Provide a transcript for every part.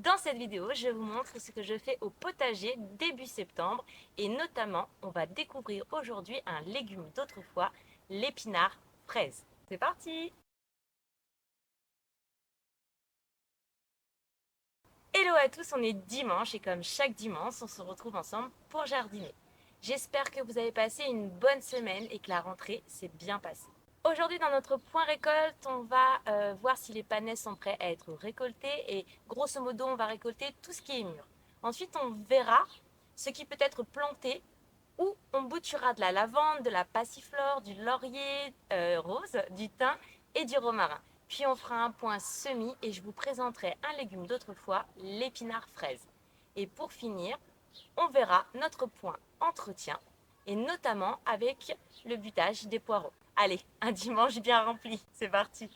Dans cette vidéo, je vous montre ce que je fais au potager début septembre et notamment, on va découvrir aujourd'hui un légume d'autrefois, l'épinard fraise. C'est parti! Hello à tous, on est dimanche et comme chaque dimanche, on se retrouve ensemble pour jardiner. J'espère que vous avez passé une bonne semaine et que la rentrée s'est bien passée. Aujourd'hui, dans notre point récolte, on va voir si les panais sont prêts à être récoltés et grosso modo, on va récolter tout ce qui est mûr. Ensuite, on verra ce qui peut être planté ou on bouturera de la lavande, de la passiflore, du laurier rose, du thym et du romarin. Puis on fera un point semis et je vous présenterai un légume d'autrefois, l'épinard fraise. Et pour finir, on verra notre point entretien et notamment avec le butage des poireaux. Allez, un dimanche bien rempli, c'est parti.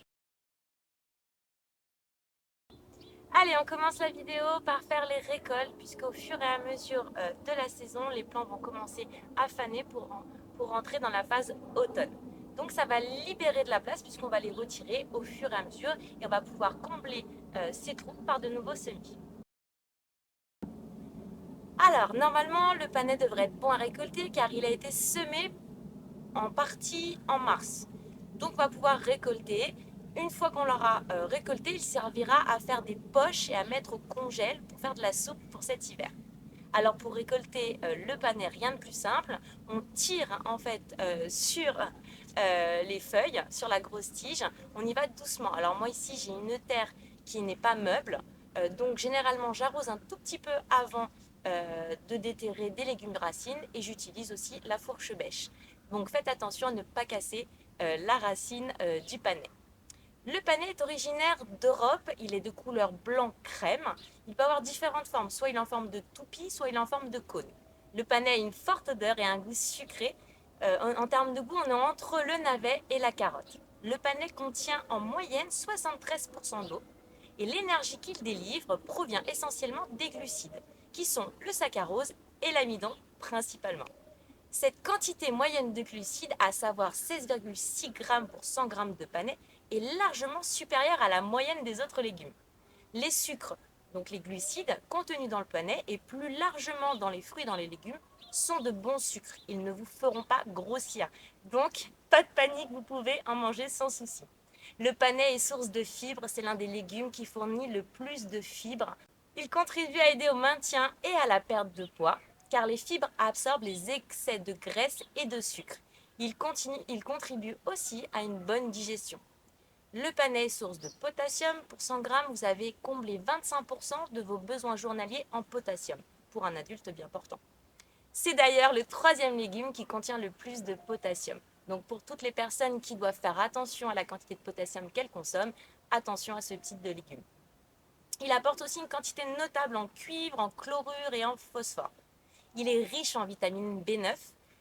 Allez, on commence la vidéo par faire les récoltes puisqu'au fur et à mesure de la saison, les plants vont commencer à faner pour entrer dans la phase automne. Donc ça va libérer de la place puisqu'on va les retirer au fur et à mesure et on va pouvoir combler ces trous par de nouveaux semis. Alors, normalement, le panais devrait être bon à récolter car il a été semé en partie en mars. Donc on va pouvoir récolter. Une fois qu'on l'aura récolté, il servira à faire des poches et à mettre au congèle pour faire de la soupe pour cet hiver. Alors pour récolter le panais, rien de plus simple. On tire en fait sur les feuilles, sur la grosse tige. On y va doucement. Alors moi ici j'ai une terre qui n'est pas meuble. Donc généralement j'arrose un tout petit peu avant de déterrer des légumes racines et j'utilise aussi la fourche bêche. Donc faites attention à ne pas casser la racine du panais. Le panais est originaire d'Europe, il est de couleur blanc crème. Il peut avoir différentes formes, soit il est en forme de toupie, soit il est en forme de cône. Le panais a une forte odeur et un goût sucré. En termes de goût, on est entre le navet et la carotte. Le panais contient en moyenne 73% d'eau et l'énergie qu'il délivre provient essentiellement des glucides, qui sont le saccharose et l'amidon principalement. Cette quantité moyenne de glucides, à savoir 16,6 g pour 100 g de panais, est largement supérieure à la moyenne des autres légumes. Les sucres, donc les glucides, contenus dans le panais et plus largement dans les fruits et dans les légumes, sont de bons sucres. Ils ne vous feront pas grossir. Donc, pas de panique, vous pouvez en manger sans souci. Le panais est source de fibres, c'est l'un des légumes qui fournit le plus de fibres. Il contribue à aider au maintien et à la perte de poids, car les fibres absorbent les excès de graisse et de sucre. Il contribue aussi à une bonne digestion. Le panais est source de potassium. Pour 100 g, vous avez comblé 25% de vos besoins journaliers en potassium, pour un adulte bien portant. C'est d'ailleurs le troisième légume qui contient le plus de potassium. Donc pour toutes les personnes qui doivent faire attention à la quantité de potassium qu'elles consomment, attention à ce type de légumes. Il apporte aussi une quantité notable en cuivre, en chlorure et en phosphore. Il est riche en vitamine B9,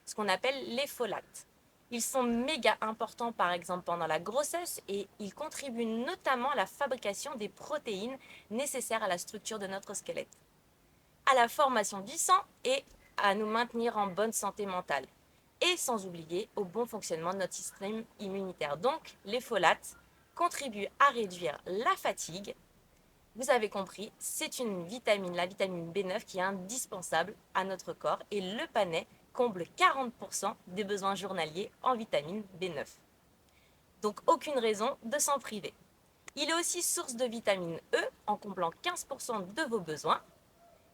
ce qu'on appelle les folates. Ils sont méga importants par exemple pendant la grossesse et ils contribuent notamment à la fabrication des protéines nécessaires à la structure de notre squelette, à la formation du sang et à nous maintenir en bonne santé mentale. Et sans oublier au bon fonctionnement de notre système immunitaire. Donc les folates contribuent à réduire la fatigue. Vous avez compris, c'est une vitamine, la vitamine B9, qui est indispensable à notre corps et le panais comble 40% des besoins journaliers en vitamine B9. Donc aucune raison de s'en priver. Il est aussi source de vitamine E en comblant 15% de vos besoins.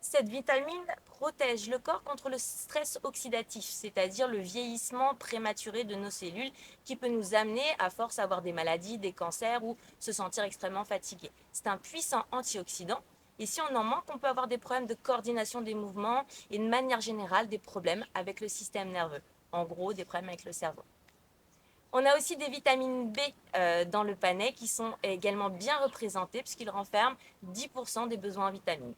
Cette vitamine protège le corps contre le stress oxydatif, c'est-à-dire le vieillissement prématuré de nos cellules qui peut nous amener à force à avoir des maladies, des cancers ou se sentir extrêmement fatigué. C'est un puissant antioxydant et si on en manque, on peut avoir des problèmes de coordination des mouvements et de manière générale des problèmes avec le système nerveux. En gros, des problèmes avec le cerveau. On a aussi des vitamines B dans le panais qui sont également bien représentées puisqu'ils renferment 10% des besoins en vitamines.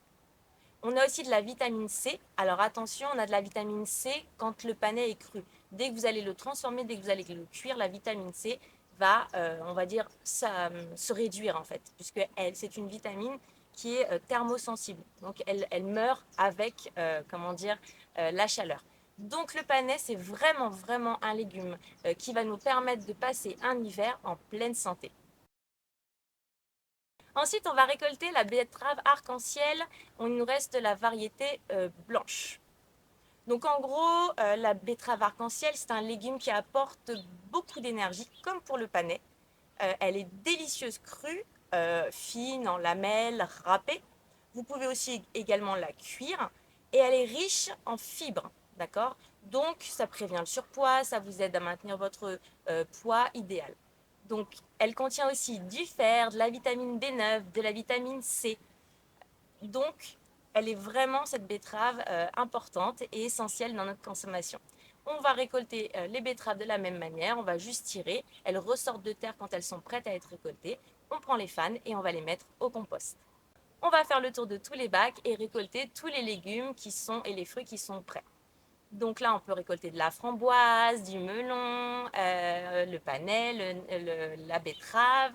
On a aussi de la vitamine C. Alors attention, on a de la vitamine C quand le panais est cru. Dès que vous allez le transformer, dès que vous allez le cuire, la vitamine C va, on va dire, se réduire en fait, puisque c'est une vitamine qui est thermosensible. Donc elle meurt avec, comment dire, la chaleur. Donc le panais, c'est vraiment, vraiment un légume qui va nous permettre de passer un hiver en pleine santé. Ensuite, on va récolter la betterave arc-en-ciel. Il nous reste la variété blanche. Donc en gros, la betterave arc-en-ciel, c'est un légume qui apporte beaucoup d'énergie, comme pour le panais. Elle est délicieuse crue, fine, en lamelles, râpée. Vous pouvez aussi également la cuire. Et elle est riche en fibres, d'accord? Donc ça prévient le surpoids, ça vous aide à maintenir votre poids idéal. Donc elle contient aussi du fer, de la vitamine B9, de la vitamine C. Donc elle est vraiment, cette betterave, importante et essentielle dans notre consommation. On va récolter les betteraves de la même manière, on va juste tirer, elles ressortent de terre quand elles sont prêtes à être récoltées, on prend les fans et on va les mettre au compost. On va faire le tour de tous les bacs et récolter tous les légumes et les fruits qui sont prêts. Donc là, on peut récolter de la framboise, du melon, le panais, la betterave,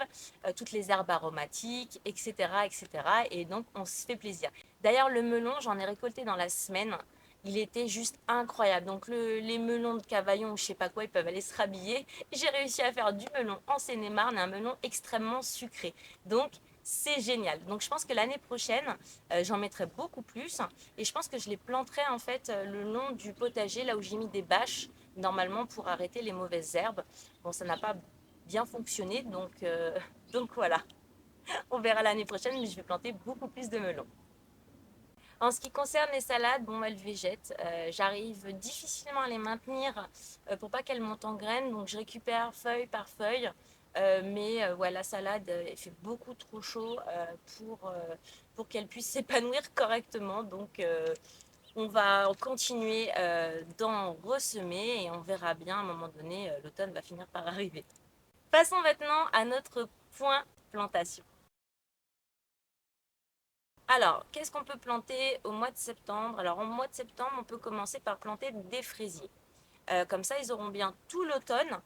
toutes les herbes aromatiques, etc., etc. Et donc, on se fait plaisir. D'ailleurs, le melon, j'en ai récolté dans la semaine. Il était juste incroyable. Donc, les melons de Cavaillon ou je sais pas quoi, ils peuvent aller se rhabiller. J'ai réussi à faire du melon en Seine-et-Marne, un melon extrêmement sucré. Donc, c'est génial. Donc, je pense que l'année prochaine, j'en mettrai beaucoup plus. Et je pense que je les planterai en fait le long du potager, là où j'ai mis des bâches, normalement pour arrêter les mauvaises herbes. Bon, ça n'a pas bien fonctionné, donc voilà. On verra l'année prochaine, mais je vais planter beaucoup plus de melons. En ce qui concerne les salades, bon, elles végètent. J'arrive difficilement à les maintenir pour pas qu'elles montent en graines, donc je récupère feuille par feuille. Mais ouais, la salade, il fait beaucoup trop chaud pour qu'elle puisse s'épanouir correctement. Donc on va continuer d'en ressemer et on verra bien à un moment donné, l'automne va finir par arriver. Passons maintenant à notre point plantation. Alors, qu'est-ce qu'on peut planter au mois de septembre? Alors, au mois de septembre, on peut commencer par planter des fraisiers. Comme ça, ils auront bien tout l'automne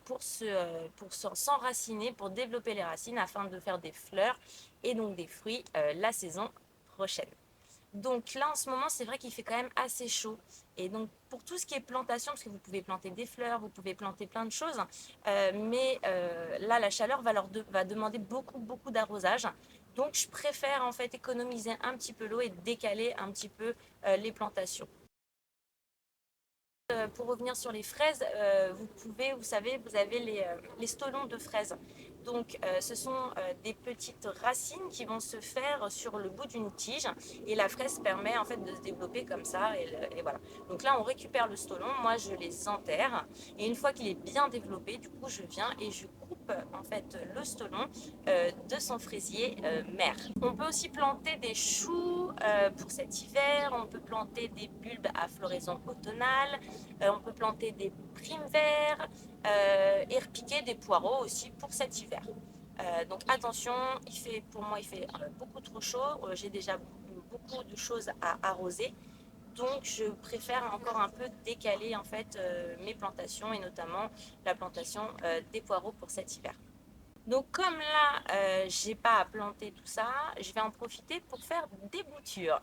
pour s'enraciner, pour développer les racines afin de faire des fleurs et donc des fruits la saison prochaine. Donc là, en ce moment, c'est vrai qu'il fait quand même assez chaud. Et donc, pour tout ce qui est plantation, parce que vous pouvez planter des fleurs, vous pouvez planter plein de choses, mais là, la chaleur va demander beaucoup, beaucoup d'arrosage. Donc, je préfère en fait économiser un petit peu l'eau et décaler un petit peu les plantations. Pour revenir sur les fraises, vous savez, vous avez les stolons de fraises. Donc, ce sont des petites racines qui vont se faire sur le bout d'une tige et la fraise permet en fait de se développer comme ça et voilà. Donc là, on récupère le stolon, moi je les enterre et une fois qu'il est bien développé, du coup, je viens et je coupe en fait le stolon de son fraisier mère. On peut aussi planter des choux pour cet hiver, on peut planter des bulbes à floraison automnale, on peut planter des primes verts et repiquer des poireaux aussi pour cet hiver. Donc attention, pour moi il fait beaucoup trop chaud, j'ai déjà beaucoup de choses à arroser. Donc je préfère encore un peu décaler en fait mes plantations et notamment la plantation des poireaux pour cet hiver. Donc comme là, j'ai pas à planter tout ça, je vais en profiter pour faire des boutures.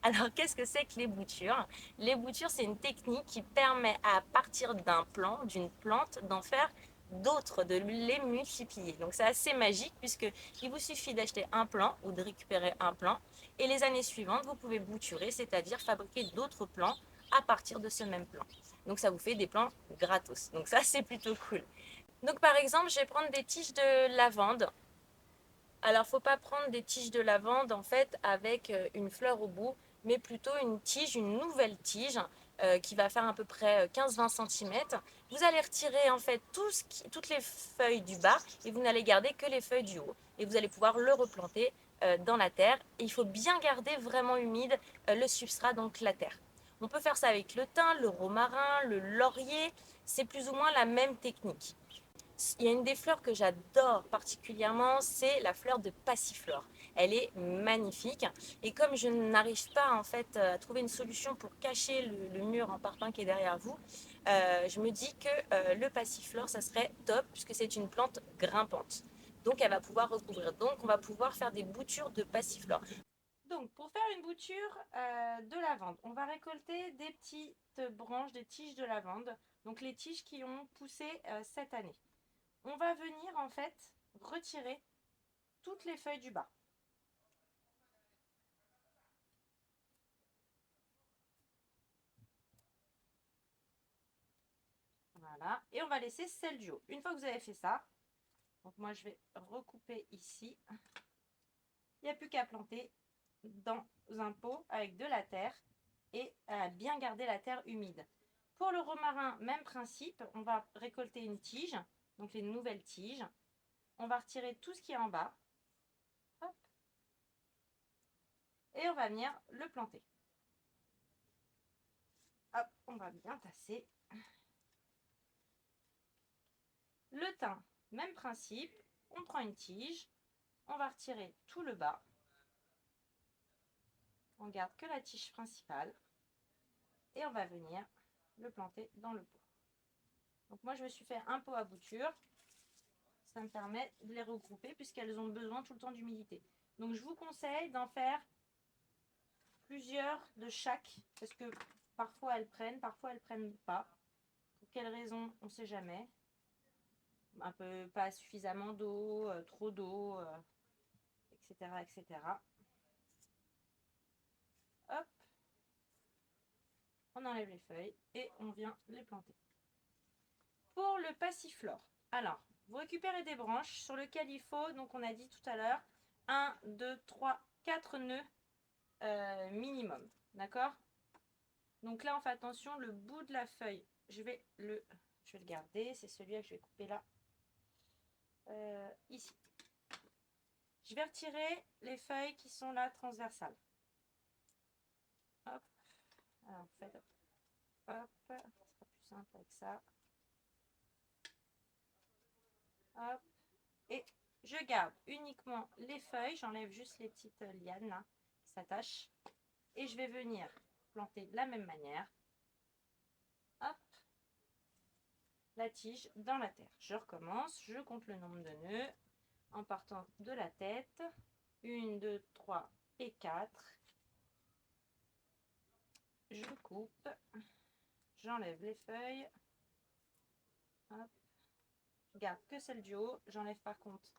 Alors, qu'est-ce que c'est que les boutures? Les boutures, c'est une technique qui permet à partir d'un plant, d'une plante, d'en faire d'autres, de les multiplier. Donc, c'est assez magique puisqu'il vous suffit d'acheter un plant ou de récupérer un plant et les années suivantes, vous pouvez bouturer, c'est-à-dire fabriquer d'autres plants à partir de ce même plant. Donc, ça vous fait des plants gratos. Donc, ça, c'est plutôt cool. Donc, par exemple, je vais prendre des tiges de lavande. Alors, faut pas prendre des tiges de lavande en fait avec une fleur au bout, mais plutôt une tige, une nouvelle tige qui va faire à peu près 15-20 cm. Vous allez retirer en fait toutes les feuilles du bas et vous n'allez garder que les feuilles du haut. Et vous allez pouvoir le replanter dans la terre. Et il faut bien garder vraiment humide le substrat, donc la terre. On peut faire ça avec le thym, le romarin, le laurier. C'est plus ou moins la même technique. Il y a une des fleurs que j'adore particulièrement, c'est la fleur de passiflore. Elle est magnifique et comme je n'arrive pas en fait à trouver une solution pour cacher le mur en parpaing qui est derrière vous, je me dis que le passiflore ça serait top puisque c'est une plante grimpante. Donc elle va pouvoir recouvrir. Donc on va pouvoir faire des boutures de passiflore. Donc pour faire une bouture de lavande, on va récolter des petites branches, des tiges de lavande. Donc les tiges qui ont poussé cette année. On va venir en fait retirer toutes les feuilles du bas. Voilà, et on va laisser celle du haut. Une fois que vous avez fait ça, donc moi je vais recouper ici. Il n'y a plus qu'à planter dans un pot avec de la terre et à bien garder la terre humide. Pour le romarin, même principe, on va récolter une tige, donc les nouvelles tiges. On va retirer tout ce qui est en bas. Hop. Et on va venir le planter. Hop, on va bien tasser. Le thym, même principe, on prend une tige, on va retirer tout le bas. On garde que la tige principale et on va venir le planter dans le pot. Donc moi je me suis fait un pot à bouture. Ça me permet de les regrouper puisqu'elles ont besoin tout le temps d'humidité. Donc je vous conseille d'en faire plusieurs de chaque parce que parfois elles prennent pas. Pour quelle raison, on ne sait jamais. Un peu pas suffisamment d'eau, trop d'eau, etc., etc. Hop, on enlève les feuilles et on vient les planter. Pour le passiflore, alors, vous récupérez des branches sur lesquelles il faut, donc on a dit tout à l'heure, 1, 2, 3, 4 nœuds minimum. D'accord? Donc là, on fait attention, le bout de la feuille, je vais le garder. C'est celui-là que je vais couper là. Ici. Je vais retirer les feuilles qui sont là transversales. Hop. Alors, en fait, hop. Ça sera plus simple avec ça. Hop. Et je garde uniquement les feuilles. J'enlève juste les petites lianes là qui s'attachent. Et je vais venir planter de la même manière. Hop. La tige dans la terre. Je recommence. Je compte le nombre de nœuds en partant de la tête. 1, 2, 3 et 4. Je coupe. J'enlève les feuilles. Hop. Je garde que celle du haut. J'enlève par contre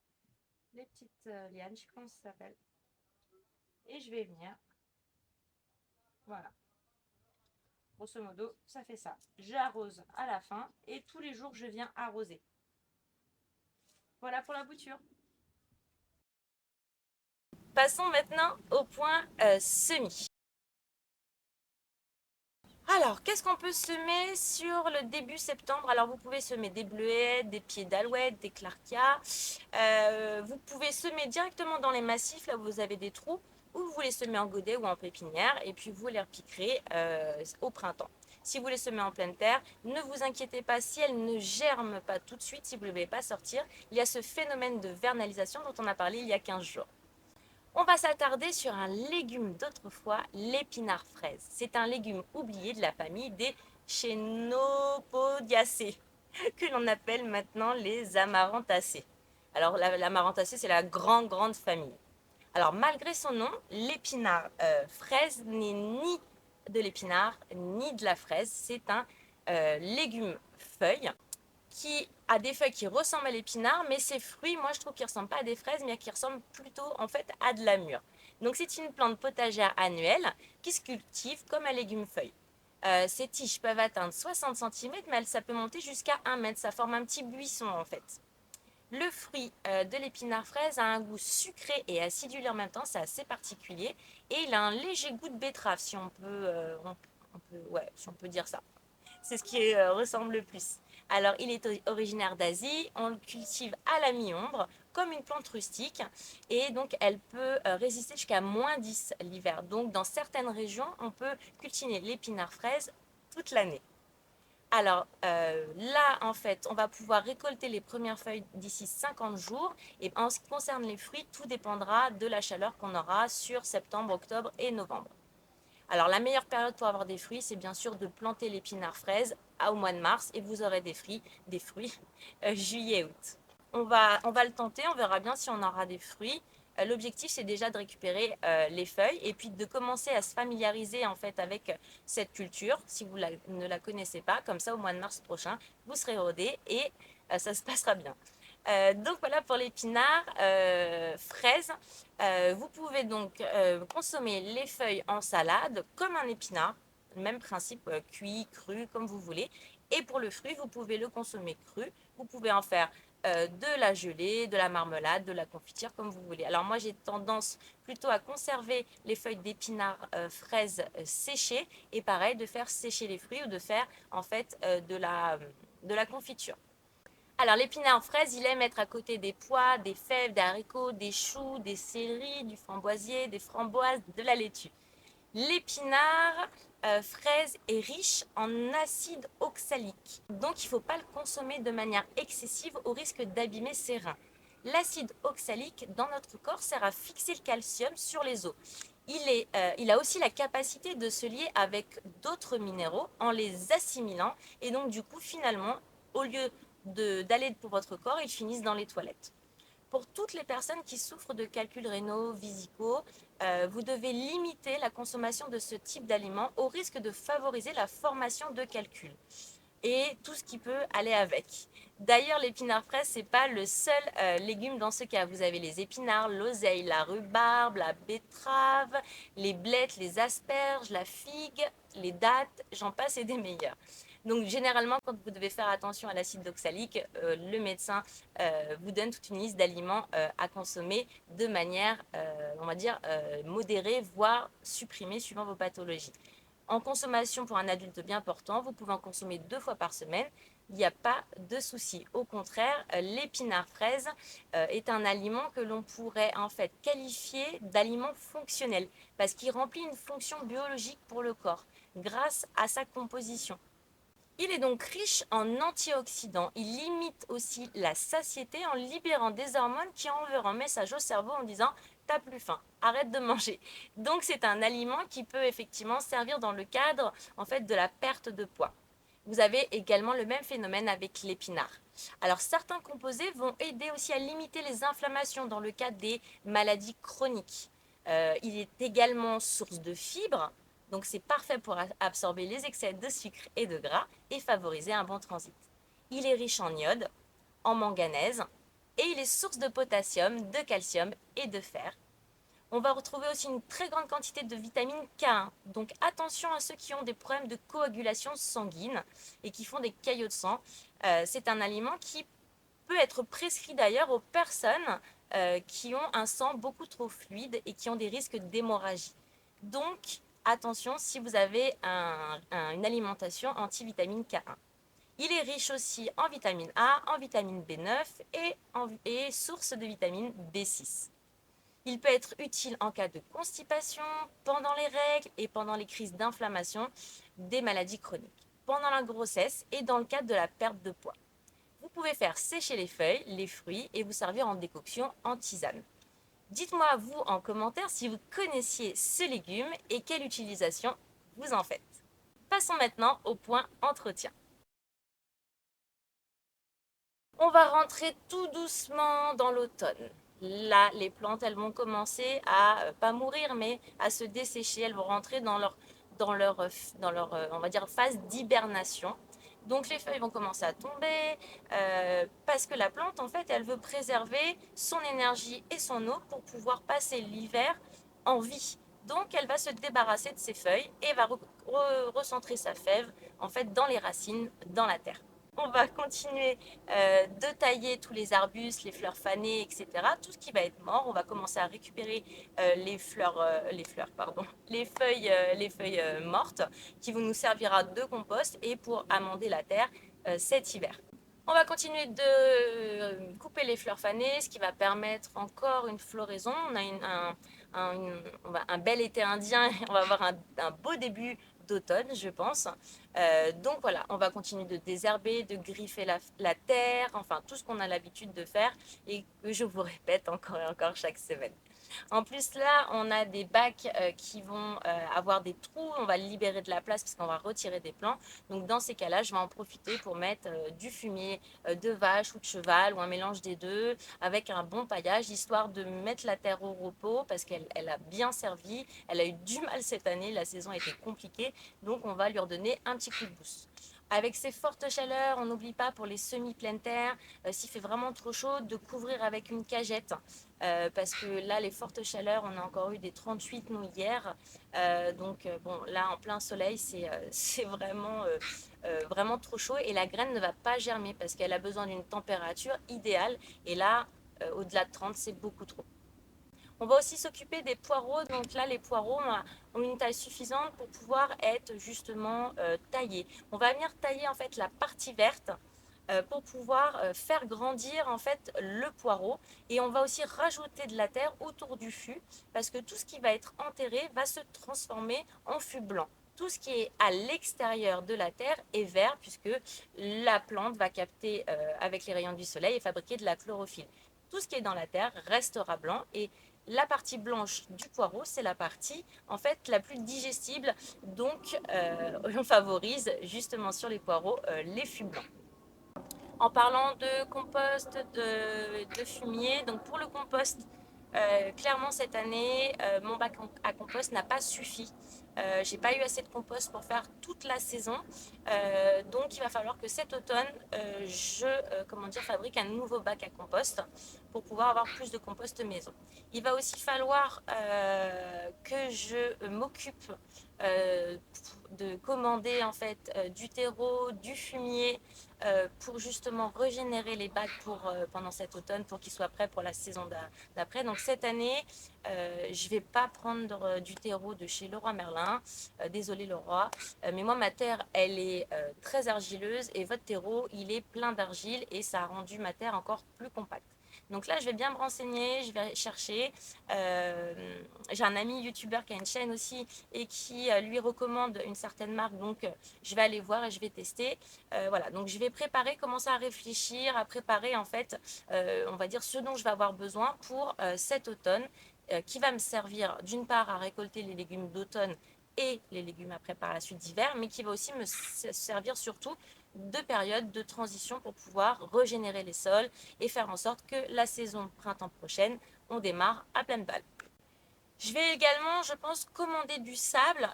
les petites lianes. Je ne sais pas comment ça s'appelle. Et je vais venir. Voilà. Grosso modo, ça fait ça. J'arrose à la fin et tous les jours, je viens arroser. Voilà pour la bouture. Passons maintenant au point semis. Alors, qu'est-ce qu'on peut semer sur le début septembre? Alors, vous pouvez semer des bleuets, des pieds d'alouette, des clarkia. Vous pouvez semer directement dans les massifs, là où vous avez des trous, ou vous les semez en godet ou en pépinière, et puis vous les repiquerez au printemps. Si vous les semez en pleine terre, ne vous inquiétez pas si elles ne germent pas tout de suite, si vous ne les voulez pas sortir. Il y a ce phénomène de vernalisation dont on a parlé il y a 15 jours. On va s'attarder sur un légume d'autrefois, l'épinard fraise. C'est un légume oublié de la famille des Chenopodiacées, que l'on appelle maintenant les amarantacées. Alors l'amarantacée, c'est la grande famille. Alors malgré son nom, l'épinard fraise n'est ni de l'épinard ni de la fraise. C'est un légume feuille qui a des feuilles qui ressemblent à l'épinard, mais ses fruits, moi je trouve qu'ils ne ressemblent pas à des fraises, mais qui ressemblent plutôt en fait à de la mûre. Donc c'est une plante potagère annuelle qui se cultive comme un légume feuille. Ces tiges peuvent atteindre 60 cm, mais ça peut monter jusqu'à 1 mètre. Ça forme un petit buisson en fait. Le fruit de l'épinard fraise a un goût sucré et acidulé en même temps, c'est assez particulier. Et il a un léger goût de betterave, si on peut, si on peut dire ça. C'est ce qui ressemble le plus. Alors, il est originaire d'Asie, on le cultive à la mi-ombre, comme une plante rustique, et donc elle peut résister jusqu'à -10 l'hiver. Donc, dans certaines régions, on peut cultiver l'épinard fraise toute l'année. Alors là, en fait, on va pouvoir récolter les premières feuilles d'ici 50 jours. Et en ce qui concerne les fruits, tout dépendra de la chaleur qu'on aura sur septembre, octobre et novembre. Alors la meilleure période pour avoir des fruits, c'est bien sûr de planter l'épinard fraise au mois de mars et vous aurez des fruits juillet-août. On va le tenter, on verra bien si on aura des fruits. L'objectif, c'est déjà de récupérer les feuilles et puis de commencer à se familiariser en fait avec cette culture si vous ne la connaissez pas. Comme ça, au mois de mars prochain, vous serez rodés et ça se passera bien. Donc voilà pour l'épinard fraise. Vous pouvez donc consommer les feuilles en salade comme un épinard, même principe, cuit, cru, comme vous voulez. Et pour le fruit, vous pouvez le consommer cru. Vous pouvez en faire de la gelée, de la marmelade, de la confiture, comme vous voulez. Alors moi, j'ai tendance plutôt à conserver les feuilles d'épinard fraises séchées et pareil, de faire sécher les fruits ou de faire en fait de la confiture. Alors l'épinard fraise, il aime être à côté des pois, des fèves, des haricots, des choux, des céleris, du framboisier, des framboises, de la laitue. L'épinard fraise est riche en acide oxalique, donc il ne faut pas le consommer de manière excessive au risque d'abîmer ses reins. L'acide oxalique dans notre corps sert à fixer le calcium sur les os. Il a aussi la capacité de se lier avec d'autres minéraux en les assimilant et donc du coup finalement au lieu d'aller pour votre corps, ils finissent dans les toilettes. Pour toutes les personnes qui souffrent de calculs rénaux, vésicaux, vous devez limiter la consommation de ce type d'aliments au risque de favoriser la formation de calculs et tout ce qui peut aller avec. D'ailleurs, l'épinard fraise, ce n'est pas le seul légume dans ce cas. Vous avez les épinards, l'oseille, la rhubarbe, la betterave, les blettes, les asperges, la figue, les dattes, j'en passe et des meilleurs. Donc généralement, quand vous devez faire attention à l'acide oxalique, le médecin vous donne toute une liste d'aliments à consommer de manière, on va dire, modérée, voire supprimée suivant vos pathologies. En consommation pour un adulte bien portant, vous pouvez en consommer 2 fois par semaine. Il n'y a pas de souci. Au contraire, l'épinard fraise est un aliment que l'on pourrait en fait qualifier d'aliment fonctionnel parce qu'il remplit une fonction biologique pour le corps grâce à sa composition. Il est donc riche en antioxydants. Il limite aussi la satiété en libérant des hormones qui enverront un message au cerveau en disant t'as plus faim, arrête de manger. Donc c'est un aliment qui peut effectivement servir dans le cadre en fait de la perte de poids. Vous avez également le même phénomène avec l'épinard. Alors certains composés vont aider aussi à limiter les inflammations dans le cas des maladies chroniques. Il est également source de fibres, donc c'est parfait pour absorber les excès de sucre et de gras et favoriser un bon transit. Il est riche en iode, en manganèse et il est source de potassium, de calcium et de fer. On va retrouver aussi une très grande quantité de vitamine K1. Donc attention à ceux qui ont des problèmes de coagulation sanguine et qui font des caillots de sang. C'est un aliment qui peut être prescrit d'ailleurs aux personnes qui ont un sang beaucoup trop fluide et qui ont des risques d'hémorragie. Donc attention si vous avez une alimentation anti-vitamine K1. Il est riche aussi en vitamine A, en vitamine B9 et source de vitamine B6. Il peut être utile en cas de constipation, pendant les règles et pendant les crises d'inflammation des maladies chroniques, pendant la grossesse et dans le cadre de la perte de poids. Vous pouvez faire sécher les feuilles, les fruits et vous servir en décoction en tisane. Dites-moi vous en commentaire si vous connaissiez ce légume et quelle utilisation vous en faites. Passons maintenant au point entretien. On va rentrer tout doucement dans l'automne. Là, les plantes, elles vont commencer à pas mourir, mais à se dessécher. Elles vont rentrer on va dire, phase d'hibernation. Donc les feuilles vont commencer à tomber parce que la plante, en fait, elle veut préserver son énergie et son eau pour pouvoir passer l'hiver en vie. Donc elle va se débarrasser de ses feuilles et va recentrer sa fève en fait dans les racines, dans la terre. On va continuer de tailler tous les arbustes, les fleurs fanées, etc. Tout ce qui va être mort, on va commencer à récupérer les feuilles mortes qui vont nous servir de compost et pour amender la terre cet hiver. On va continuer de couper les fleurs fanées, ce qui va permettre encore une floraison. On a un bel été indien et on va avoir un beau début d'automne, je pense. Donc voilà, on va continuer de désherber, de griffer la terre, enfin tout ce qu'on a l'habitude de faire et que je vous répète encore et encore chaque semaine. En plus là, on a des bacs qui vont avoir des trous, on va libérer de la place parce qu'on va retirer des plants. Donc dans ces cas-là, je vais en profiter pour mettre du fumier de vache ou de cheval ou un mélange des deux avec un bon paillage, histoire de mettre la terre au repos parce qu'elle a bien servi. Elle a eu du mal cette année, la saison a été compliquée, donc on va lui redonner un petit coup de boost. Avec ces fortes chaleurs, on n'oublie pas pour les semis-pleine terre, s'il fait vraiment trop chaud, de couvrir avec une cagette. Parce que là, les fortes chaleurs, on a encore eu des 38 nous hier. Bon, là, en plein soleil, c'est vraiment trop chaud et la graine ne va pas germer parce qu'elle a besoin d'une température idéale. Et là, au-delà de 30, c'est beaucoup trop. On va aussi s'occuper des poireaux. Donc là, les poireaux ont une taille suffisante pour pouvoir être justement taillés. On va venir tailler en fait la partie verte pour pouvoir faire grandir en fait le poireau. Et on va aussi rajouter de la terre autour du fût parce que tout ce qui va être enterré va se transformer en fût blanc. Tout ce qui est à l'extérieur de la terre est vert puisque la plante va capter avec les rayons du soleil et fabriquer de la chlorophylle. Tout ce qui est dans la terre restera blanc et la partie blanche du poireau, c'est la partie en fait la plus digestible. Donc, on favorise justement sur les poireaux les fûts blancs. En parlant de compost, de fumier, donc pour le compost, clairement cette année, mon bac à compost n'a pas suffi. J'ai pas eu assez de compost pour faire toute la saison. Donc il va falloir que cet automne, je fabrique un nouveau bac à compost pour pouvoir avoir plus de compost maison. Il va aussi falloir que je m'occupe de commander en fait du terreau, du fumier pour justement régénérer les bacs pendant cet automne pour qu'ils soient prêts pour la saison d'après. Donc cette année, je ne vais pas prendre du terreau de chez Leroy Merlin. Désolé Leroy, mais moi ma terre elle est très argileuse et votre terreau il est plein d'argile et ça a rendu ma terre encore plus compacte. Donc là, je vais bien me renseigner, je vais chercher. J'ai un ami youtubeur qui a une chaîne aussi et qui lui recommande une certaine marque. Donc, je vais aller voir et je vais tester. Voilà, donc je vais préparer, commencer à réfléchir, à préparer en fait, on va dire ce dont je vais avoir besoin pour cet automne, qui va me servir d'une part à récolter les légumes d'automne et les légumes après par la suite d'hiver, mais qui va aussi me servir surtout de période de transition pour pouvoir régénérer les sols et faire en sorte que la saison printemps prochaine, on démarre à pleine balle. Je vais également, je pense, commander du sable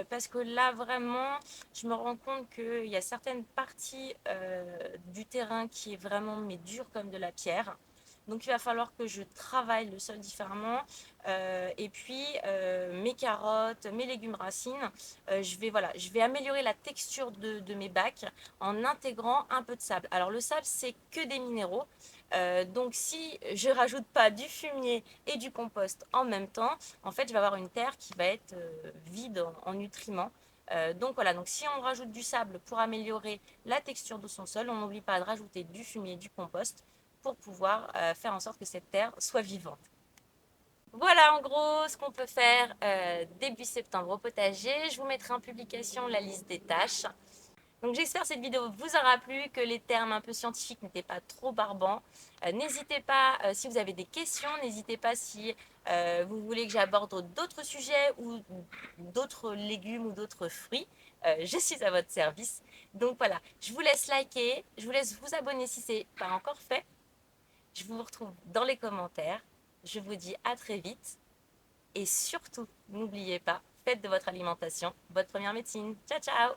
parce que là, vraiment, je me rends compte qu'il y a certaines parties du terrain qui est vraiment mais dur comme de la pierre. Donc, il va falloir que je travaille le sol différemment. Et puis, mes carottes, mes légumes racines, je vais améliorer la texture de mes bacs en intégrant un peu de sable. Alors, le sable, c'est que des minéraux. Donc, si je rajoute pas du fumier et du compost en même temps, en fait, je vais avoir une terre qui va être vide en nutriments. Donc voilà, donc si on rajoute du sable pour améliorer la texture de son sol, on n'oublie pas de rajouter du fumier, du compost pour pouvoir faire en sorte que cette terre soit vivante. Voilà en gros ce qu'on peut faire début septembre au potager. Je vous mettrai en publication la liste des tâches. Donc j'espère que cette vidéo vous aura plu, que les termes un peu scientifiques n'étaient pas trop barbants. N'hésitez pas, si vous avez des questions, n'hésitez pas si vous voulez que j'aborde d'autres sujets ou d'autres légumes ou d'autres fruits. Je suis à votre service. Donc voilà, je vous laisse liker, je vous laisse vous abonner si ce n'est pas encore fait. Je vous retrouve dans les commentaires. Je vous dis à très vite. Et surtout, n'oubliez pas, faites de votre alimentation votre première médecine. Ciao, ciao!